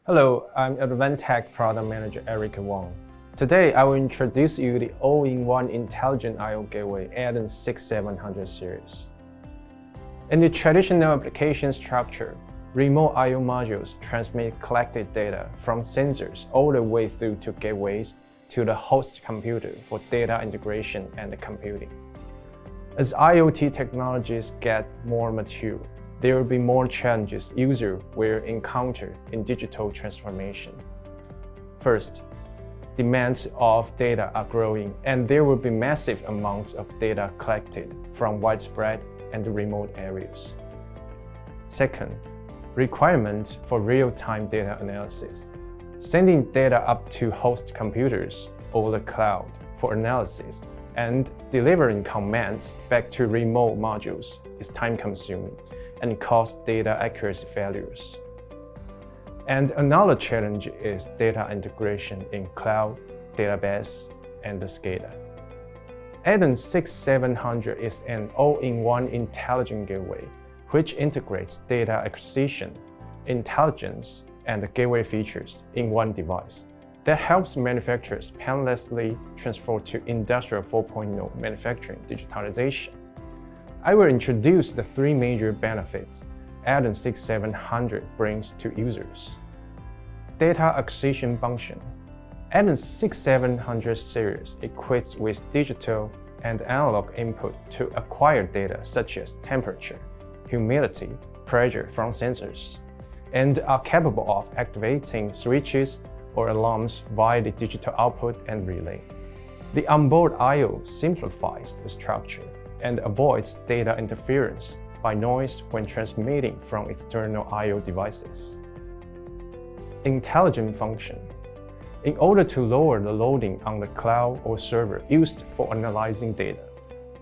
Hello, I'm Advantech Product Manager Eric Wong. Today, I will introduce you the all-in-one intelligent I/O gateway ADAM-6700 series. In the traditional application structure, remote I/O modules transmit collected data from sensors all the way through to gateways to the host computer for data integration and computing. As IoT technologies get more mature, there will be more challenges users will encounter in digital transformation. First, demands of data are growing, and there will be massive amounts of data collected from widespread and remote areas. Second, requirements for real-time data analysis. Sending data up to host computers over the cloud for analysis and delivering commands back to remote modules is time-consuming and cause data accuracy failures. And another challenge is data integration in cloud, database, and the SCADA. ADAM-6700 is an all-in-one intelligent gateway which integrates data acquisition, intelligence, and gateway features in one device that helps manufacturers painlessly transfer to Industrial 4.0 manufacturing digitalization. I will introduce the three major benefits ADAM-6700 brings to users. Data acquisition function. ADAM-6700 series equipped with digital and analog input to acquire data such as temperature, humidity, pressure from sensors, and are capable of activating switches or alarms via the digital output and relay. The onboard I/O simplifies the structure and avoids data interference by noise when transmitting from external I/O devices. Intelligent function. In order to lower the loading on the cloud or server used for analyzing data,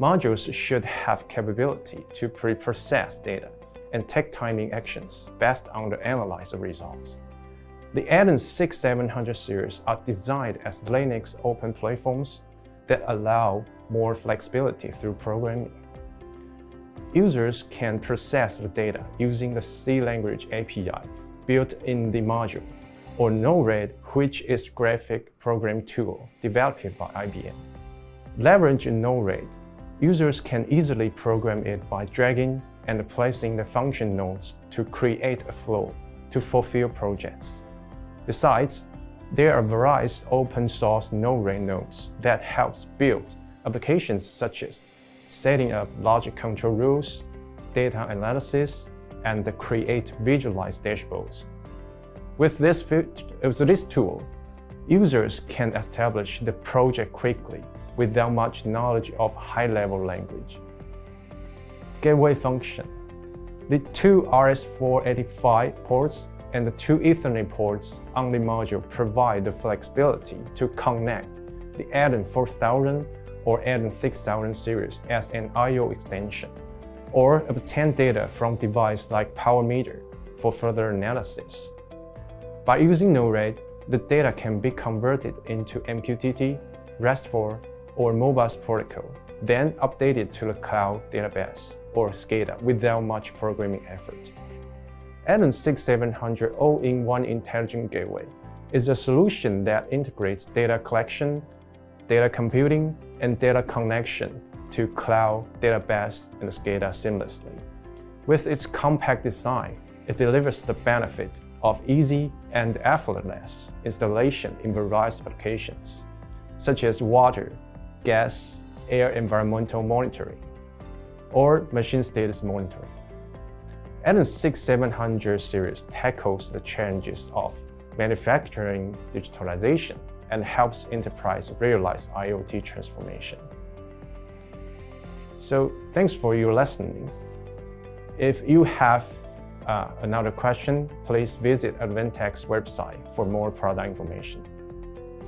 modules should have capability to pre-process data and take timing actions based on the analyzed results. The ADAM-6700 series are designed as Linux open platforms that allow more flexibility through programming. Users can process the data using the C language API built in the module, or Node-RED, which is a graphic program tool developed by IBM. Leveraging Node-RED, users can easily program it by dragging and placing the function nodes to create a flow to fulfill projects. Besides, there are various open-source Node-RED nodes that helps build applications such as setting up logic control rules, data analysis, and create visualized dashboards. With this tool, users can establish the project quickly without much knowledge of high-level language. Gateway function. The two RS-485 ports and the two Ethernet ports on the module provide the flexibility to connect the ADAM-4000 or ADAM-6000 series as an I/O extension, or obtain data from devices like power meter for further analysis. By using Node-RED, the data can be converted into MQTT, RESTful, or Modbus protocol, then updated to the cloud database or SCADA without much programming effort. ADAM-6700 all-in-one intelligent gateway is a solution that integrates data collection, data computing, and data connection to cloud, database, and SCADA seamlessly. With its compact design, it delivers the benefit of easy and effortless installation in various applications, such as water, gas, air environmental monitoring, or machine status monitoring. ADAM-6700 series tackles the challenges of manufacturing digitalization and helps enterprise realize IoT transformation. So thanks for your listening. If you have another question, please visit Advantech's website for more product information.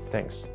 Thanks.